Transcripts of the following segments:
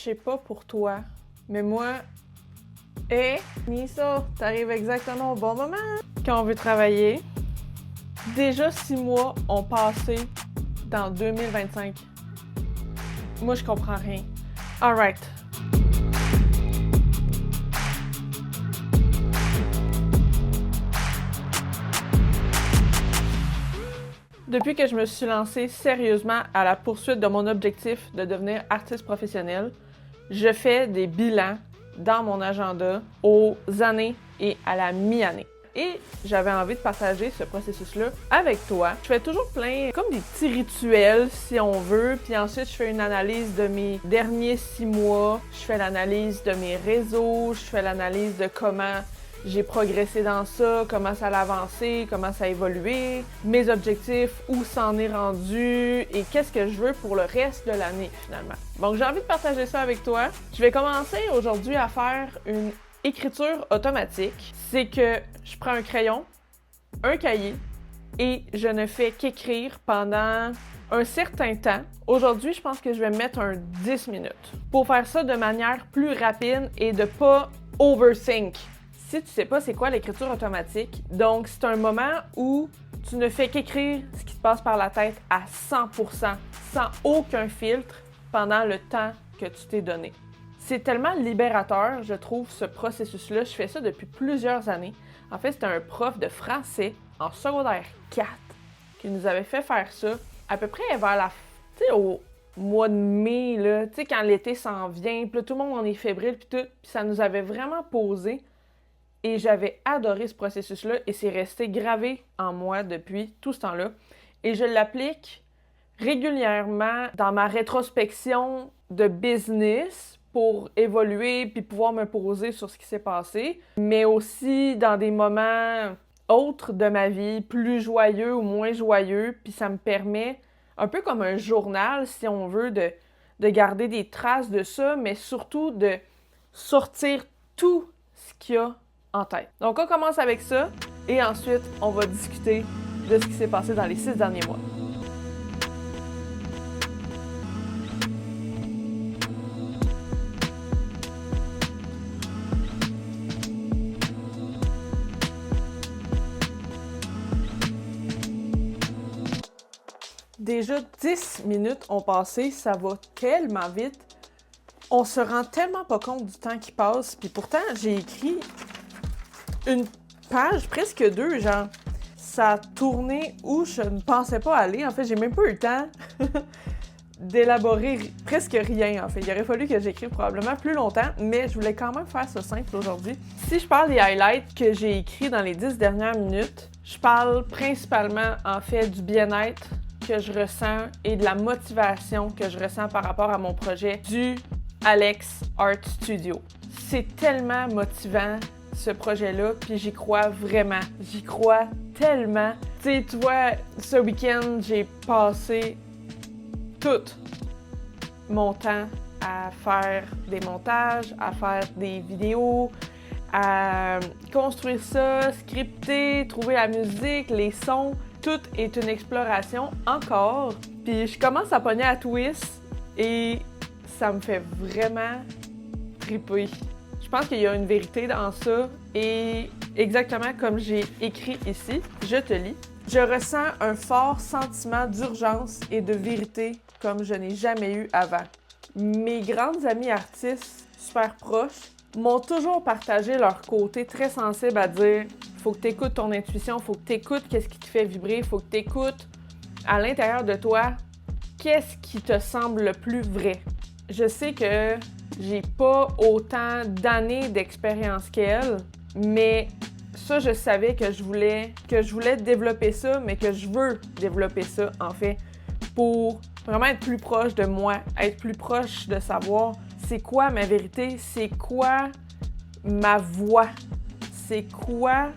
sais pas pour toi, mais moi... Nissa, t'arrives exactement au bon moment. Quand on veut travailler, déjà 6 mois ont passé dans 2025. Moi, je comprends rien. Alright. Depuis que je me suis lancée sérieusement à la poursuite de mon objectif de devenir artiste professionnel, je fais des bilans dans mon agenda aux années et à la mi-année. Et j'avais envie de partager ce processus-là avec toi. Je fais toujours plein, comme des petits rituels, si on veut, puis ensuite je fais une analyse de mes derniers 6 mois, je fais l'analyse de mes réseaux, je fais l'analyse de comment j'ai progressé dans ça, comment ça a avancé, comment ça a évolué, mes objectifs, où ça en est rendu et qu'est-ce que je veux pour le reste de l'année finalement. Donc j'ai envie de partager ça avec toi. Je vais commencer aujourd'hui à faire une écriture automatique. C'est que je prends un crayon, un cahier et je ne fais qu'écrire pendant un certain temps. Aujourd'hui, je pense que je vais mettre un 10 minutes pour faire ça de manière plus rapide et de pas overthink. Si tu sais pas c'est quoi l'écriture automatique, donc c'est un moment où tu ne fais qu'écrire ce qui te passe par la tête à 100%, sans aucun filtre pendant le temps que tu t'es donné. C'est tellement libérateur, je trouve, ce processus-là. Je fais ça depuis plusieurs années. En fait, c'était un prof de français en secondaire 4 qui nous avait fait faire ça à peu près vers la... Tu sais, au mois de mai, là, tu sais, quand l'été s'en vient, puis là, tout le monde en est fébrile, puis tout, puis ça nous avait vraiment posé. Et j'avais adoré ce processus-là et c'est resté gravé en moi depuis tout ce temps-là. Et je l'applique régulièrement dans ma rétrospection de business pour évoluer puis pouvoir me poser sur ce qui s'est passé, mais aussi dans des moments autres de ma vie, plus joyeux ou moins joyeux, puis ça me permet, un peu comme un journal, si on veut, de garder des traces de ça, mais surtout de sortir tout ce qu'il y a en tête. Donc, on commence avec ça et ensuite, on va discuter de ce qui s'est passé dans les 6 derniers mois. Déjà 10 minutes ont passé, ça va tellement vite. On se rend tellement pas compte du temps qui passe, puis pourtant, j'ai écrit une page, presque 2, genre. Ça a tourné où je ne pensais pas aller. En fait, j'ai même pas eu le temps d'élaborer presque rien, en fait. Il aurait fallu que j'écrive probablement plus longtemps, mais je voulais quand même faire ça simple aujourd'hui. Si je parle des highlights que j'ai écrits dans les 10 dernières minutes, je parle principalement, en fait, du bien-être que je ressens et de la motivation que je ressens par rapport à mon projet du Alex Art Studio. C'est tellement motivant, ce projet-là, puis j'y crois vraiment. J'y crois tellement. Tu sais, tu vois, ce week-end, j'ai passé tout mon temps à faire des montages, à faire des vidéos, à construire ça, scripter, trouver la musique, les sons. Tout est une exploration encore. Puis je commence à pogner à twist et ça me fait vraiment triper. Je pense qu'il y a une vérité dans ça et exactement comme j'ai écrit ici, je te lis. Je ressens un fort sentiment d'urgence et de vérité comme je n'ai jamais eu avant. Mes grandes amies artistes super proches m'ont toujours partagé leur côté très sensible à dire « faut que tu écoutes ton intuition, faut que tu écoutes qu'est-ce qui te fait vibrer, faut que tu écoutes à l'intérieur de toi qu'est-ce qui te semble le plus vrai. » Je sais que j'ai pas autant d'années d'expérience qu'elle, mais ça, je savais que je voulais développer ça, mais que je veux développer ça, en fait, pour vraiment être plus proche de moi, être plus proche de savoir c'est quoi ma vérité, c'est quoi ma voix, c'est quoi,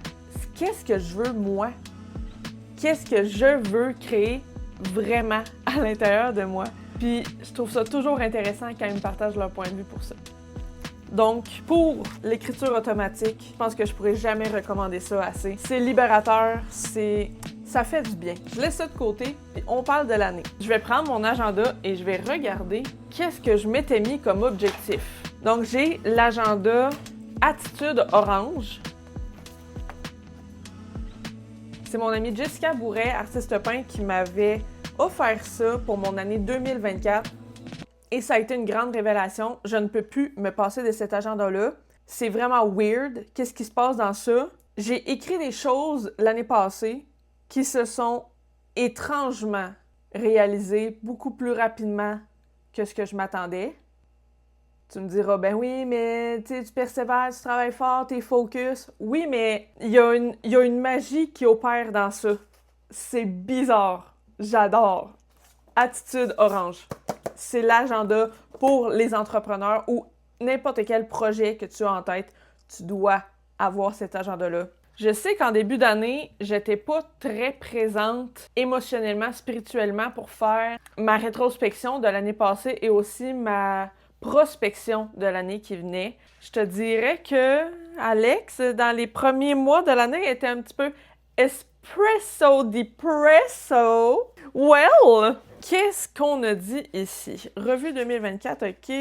qu'est-ce que je veux moi, qu'est-ce que je veux créer vraiment à l'intérieur de moi. Puis je trouve ça toujours intéressant quand ils me partagent leur point de vue pour ça. Donc, pour l'écriture automatique, je pense que je pourrais jamais recommander ça assez. C'est libérateur, c'est Ça fait du bien. Je laisse ça de côté et on parle de l'année. Je vais prendre mon agenda et je vais regarder qu'est-ce que je m'étais mis comme objectif. Donc, j'ai l'agenda Attitude Orange. C'est mon amie Jessica Bourret, artiste peintre, qui m'avait offert ça pour mon année 2024. Et ça a été une grande révélation. Je ne peux plus me passer de cet agenda-là. C'est vraiment weird. Qu'est-ce qui se passe dans ça? J'ai écrit des choses l'année passée qui se sont étrangement réalisées beaucoup plus rapidement que ce que je m'attendais. Tu me diras, ben oui, mais tu persévères, tu travailles fort, t'es focus. Oui, mais il y a une magie qui opère dans ça. C'est bizarre. J'adore. Attitude Orange. C'est l'agenda pour les entrepreneurs ou n'importe quel projet que tu as en tête, tu dois avoir cet agenda-là. Je sais qu'en début d'année, j'étais pas très présente émotionnellement, spirituellement pour faire ma rétrospection de l'année passée et aussi ma prospection de l'année qui venait. Je te dirais que Alex, dans les premiers mois de l'année, était un petit peu espresso depresso. Well, qu'est-ce qu'on a dit ici? Revue 2024, OK.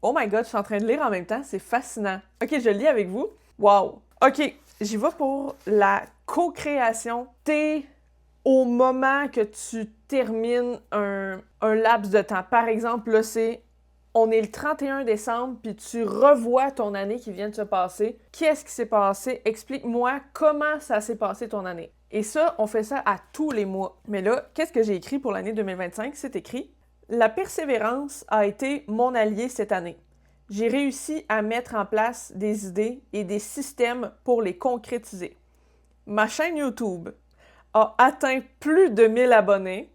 Oh my God, je suis en train de lire en même temps, c'est fascinant. OK, je lis avec vous. Wow. OK, j'y vais pour la co-création. T'es au moment que tu termines un laps de temps. Par exemple, là, on est le 31 décembre, puis tu revois ton année qui vient de se passer. Qu'est-ce qui s'est passé? Explique-moi comment ça s'est passé ton année. Et ça, on fait ça à tous les mois. Mais là, qu'est-ce que j'ai écrit pour l'année 2025? C'est écrit « La persévérance a été mon allié cette année. J'ai réussi à mettre en place des idées et des systèmes pour les concrétiser. Ma chaîne YouTube a atteint plus de 1000 abonnés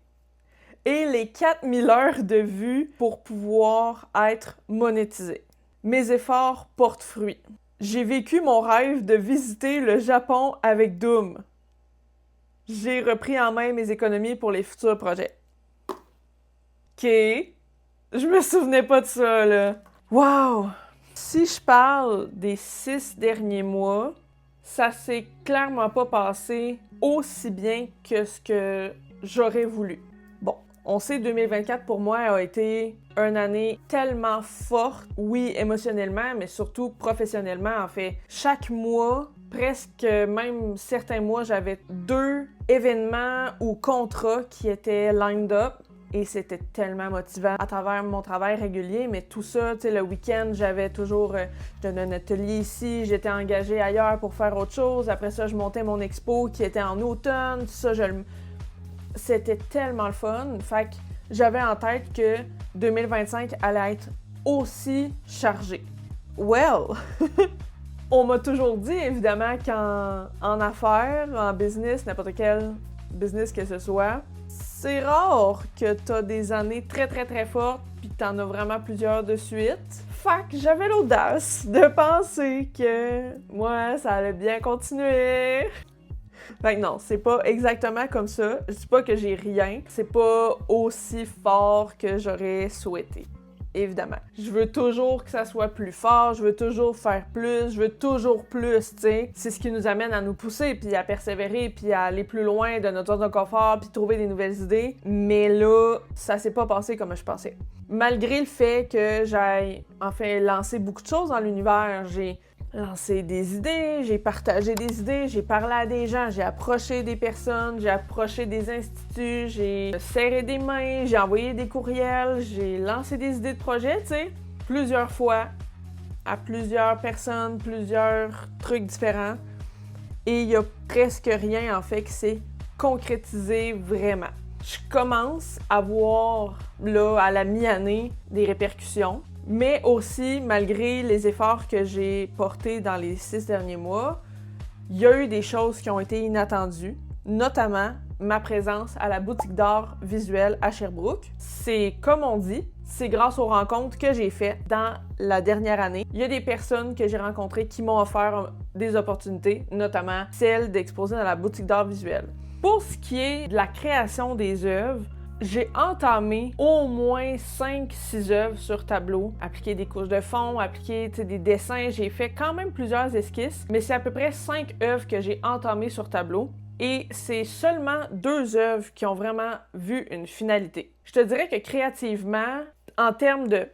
et les 4000 heures de vues pour pouvoir être monétisée. Mes efforts portent fruit. J'ai vécu mon rêve de visiter le Japon avec Doom. J'ai repris en main mes économies pour les futurs projets. » OK. Je me souvenais pas de ça, là. Wow! Si je parle des 6 derniers mois, ça s'est clairement pas passé aussi bien que ce que j'aurais voulu. Bon, on sait 2024 pour moi a été une année tellement forte, oui, émotionnellement, mais surtout professionnellement, en fait. Chaque mois, presque même certains mois, j'avais 2 événements ou contrats qui étaient lined up. Et c'était tellement motivant à travers mon travail régulier, mais tout ça, tu sais, le week-end, j'avais toujours, je donnais un atelier ici, j'étais engagée ailleurs pour faire autre chose. Après ça, je montais mon expo qui était en automne, tout ça, c'était tellement le fun. Fait que j'avais en tête que 2025 allait être aussi chargé. Well! On m'a toujours dit, évidemment, qu'en affaires, en business, n'importe quel business que ce soit, c'est rare que t'as des années très, très, très fortes puis que t'en as vraiment plusieurs de suite. Fait que j'avais l'audace de penser que moi, ça allait bien continuer. Fait que non, c'est pas exactement comme ça. Je dis pas que j'ai rien. C'est pas aussi fort que j'aurais souhaité. Évidemment. Je veux toujours que ça soit plus fort, je veux toujours faire plus, je veux toujours plus, tu sais. C'est ce qui nous amène à nous pousser, puis à persévérer, puis à aller plus loin de notre zone de confort, puis trouver des nouvelles idées. Mais là, ça s'est pas passé comme je pensais. Malgré le fait que j'aille, lancer beaucoup de choses dans l'univers, j'ai lancé des idées, j'ai partagé des idées, j'ai parlé à des gens, j'ai approché des personnes, j'ai approché des instituts, j'ai serré des mains, j'ai envoyé des courriels, j'ai lancé des idées de projet, tu sais, plusieurs fois, à plusieurs personnes, plusieurs trucs différents. Et il y a presque rien, en fait, qui s'est concrétisé vraiment. Je commence à voir, là, à la mi-année, des répercussions. Mais aussi, malgré les efforts que j'ai portés dans les 6 derniers mois, il y a eu des choses qui ont été inattendues, notamment ma présence à la boutique d'art visuel à Sherbrooke. C'est comme on dit, c'est grâce aux rencontres que j'ai faites dans la dernière année. Il y a des personnes que j'ai rencontrées qui m'ont offert des opportunités, notamment celle d'exposer dans la boutique d'art visuel. Pour ce qui est de la création des œuvres, j'ai entamé au moins 5-6 œuvres sur tableau, appliqué des couches de fond, appliqué des dessins. J'ai fait quand même plusieurs esquisses, mais c'est à peu près 5 œuvres que j'ai entamées sur tableau. Et c'est seulement 2 œuvres qui ont vraiment vu une finalité. Je te dirais que créativement, en termes de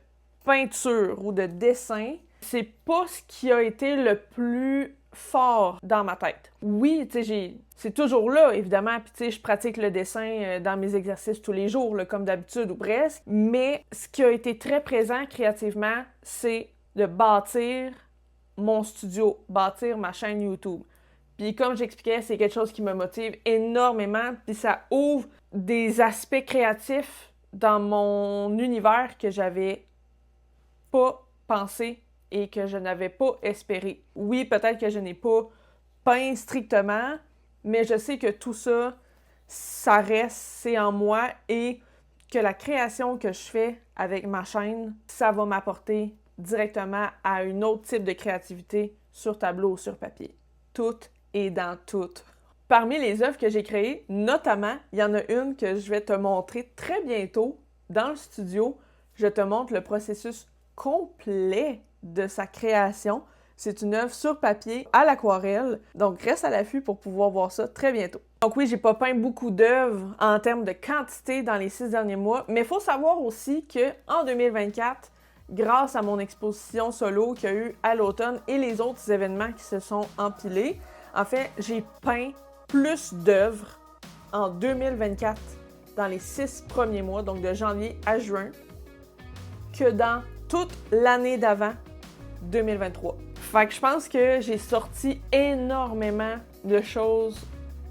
peinture ou de dessin, c'est pas ce qui a été le plus fort dans ma tête. Oui, tu sais, c'est toujours là, évidemment, puis tu sais, je pratique le dessin dans mes exercices tous les jours, là, comme d'habitude ou presque, mais ce qui a été très présent créativement, c'est de bâtir mon studio, bâtir ma chaîne YouTube. Puis comme j'expliquais, c'est quelque chose qui me motive énormément, puis ça ouvre des aspects créatifs dans mon univers que j'avais pas pensé et que je n'avais pas espéré. Oui, peut-être que je n'ai pas peint strictement, mais je sais que tout ça, ça reste, c'est en moi et que la création que je fais avec ma chaîne, ça va m'apporter directement à un autre type de créativité sur tableau ou sur papier. Tout est dans tout. Parmi les œuvres que j'ai créées, notamment, il y en a une que je vais te montrer très bientôt dans le studio. Je te montre le processus complet de sa création. C'est une œuvre sur papier à l'aquarelle, donc reste à l'affût pour pouvoir voir ça très bientôt. Donc oui, j'ai pas peint beaucoup d'œuvres en termes de quantité dans les 6 derniers mois, mais il faut savoir aussi qu'en 2024, grâce à mon exposition solo qu'il y a eu à l'automne et les autres événements qui se sont empilés, en fait, j'ai peint plus d'œuvres en 2024 dans les 6 premiers mois, donc de janvier à juin, que dans toute l'année d'avant, 2023. Fait que je pense que j'ai sorti énormément de choses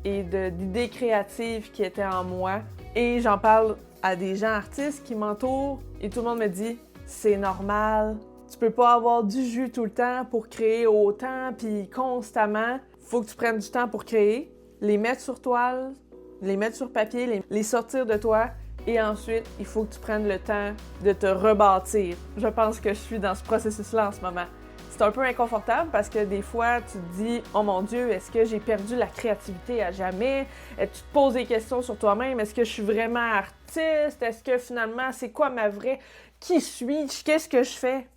et d'idées créatives qui étaient en moi. Et j'en parle à des gens artistes qui m'entourent et tout le monde me dit « c'est normal, tu peux pas avoir du jus tout le temps pour créer autant puis constamment. Faut que tu prennes du temps pour créer, les mettre sur toile, les mettre sur papier, les sortir de toi. Et ensuite, il faut que tu prennes le temps de te rebâtir. Je pense que je suis dans ce processus-là en ce moment. C'est un peu inconfortable parce que des fois, tu te dis « Oh mon Dieu, est-ce que j'ai perdu la créativité à jamais? » Tu te poses des questions sur toi-même. Est-ce que je suis vraiment artiste? Est-ce que finalement, c'est quoi ma vraie... Qui suis-je? Qu'est-ce que je fais?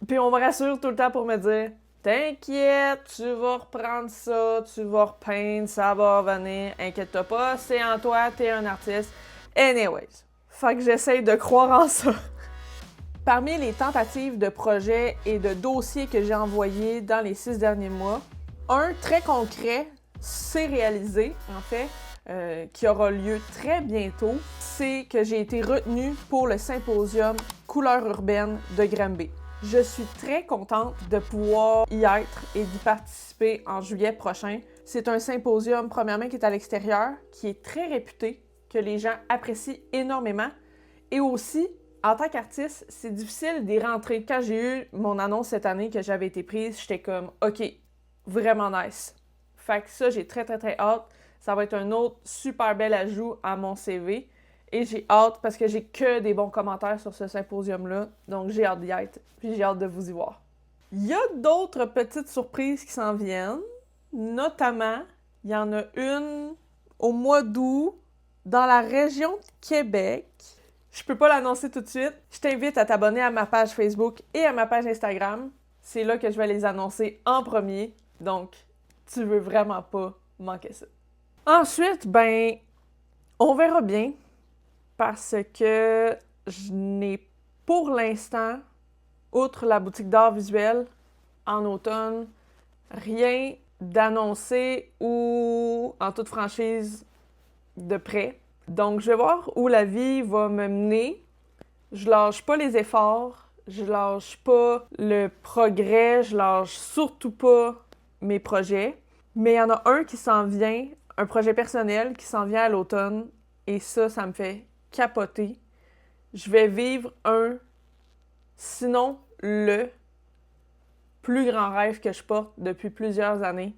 Puis on me rassure tout le temps pour me dire « T'inquiète, tu vas reprendre ça, tu vas repeindre, ça va revenir, inquiète-toi pas, c'est en toi, t'es un artiste. » Anyways, fait que j'essaye de croire en ça. Parmi les tentatives de projets et de dossiers que j'ai envoyés dans les 6 derniers mois, un très concret s'est réalisé, en fait, qui aura lieu très bientôt, c'est que j'ai été retenue pour le symposium Couleurs urbaines de Granby. Je suis très contente de pouvoir y être et d'y participer en juillet prochain. C'est un symposium, premièrement, qui est à l'extérieur, qui est très réputé, que les gens apprécient énormément. Et aussi, en tant qu'artiste, c'est difficile d'y rentrer. Quand j'ai eu mon annonce cette année que j'avais été prise, j'étais comme « OK, vraiment nice ». Fait que ça, j'ai très, très, très hâte. Ça va être un autre super bel ajout à mon CV. Et j'ai hâte parce que j'ai que des bons commentaires sur ce symposium-là. Donc j'ai hâte d'y être. Puis j'ai hâte de vous y voir. Il y a d'autres petites surprises qui s'en viennent. Notamment, il y en a une au mois d'août dans la région de Québec. Je peux pas l'annoncer tout de suite. Je t'invite à t'abonner à ma page Facebook et à ma page Instagram. C'est là que je vais les annoncer en premier. Donc, tu veux vraiment pas manquer ça. Ensuite, on verra bien. Parce que je n'ai pour l'instant, outre la boutique d'art visuel en automne, rien d'annoncé ou en toute franchise de près. Donc, je vais voir où la vie va me mener. Je lâche pas les efforts, je lâche pas le progrès, je lâche surtout pas mes projets. Mais il y en a un qui s'en vient, un projet personnel qui s'en vient à l'automne. Et ça me fait capoter. Je vais vivre sinon le plus grand rêve que je porte depuis plusieurs années.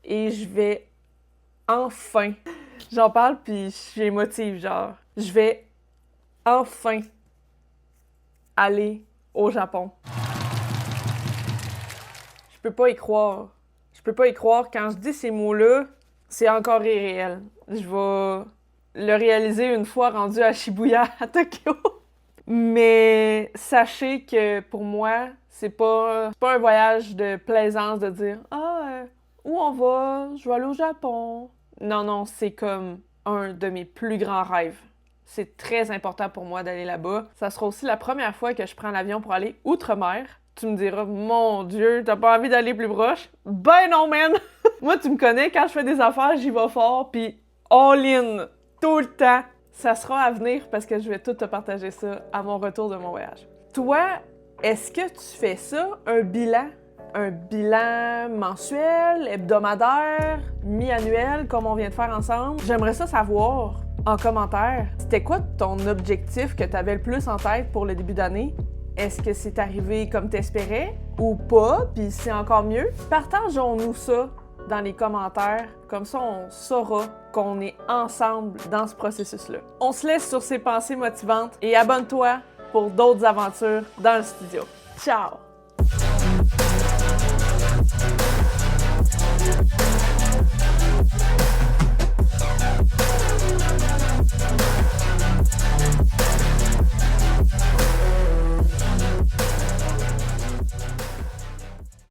Et je vais enfin, j'en parle puis je suis émotive, je vais enfin aller au Japon. Je peux pas y croire. Je peux pas y croire. Quand je dis ces mots-là, c'est encore irréel. Je vais le réaliser une fois rendu à Shibuya, à Tokyo. Mais sachez que pour moi, c'est pas un voyage de plaisance de dire « Ah, où on va? Je vais aller au Japon. Non, non, c'est comme un de mes plus grands rêves. C'est très important pour moi d'aller là-bas. Ça sera aussi la première fois que je prends l'avion pour aller outre-mer. Tu me diras, mon Dieu, t'as pas envie d'aller plus proche? Ben non, man! Moi, tu me connais, quand je fais des affaires, j'y vais fort, puis all-in, tout le temps. Ça sera à venir parce que je vais tout te partager ça à mon retour de mon voyage. Toi, est-ce que tu fais ça, un bilan? Un bilan mensuel, hebdomadaire, mi-annuel, comme on vient de faire ensemble? J'aimerais ça savoir en commentaire. C'était quoi ton objectif que tu avais le plus en tête pour le début d'année? Est-ce que c'est arrivé comme t'espérais ou pas? Puis c'est encore mieux? Partageons-nous ça dans les commentaires. Comme ça, on saura qu'on est ensemble dans ce processus-là. On se laisse sur ces pensées motivantes et abonne-toi pour d'autres aventures dans le studio. Ciao!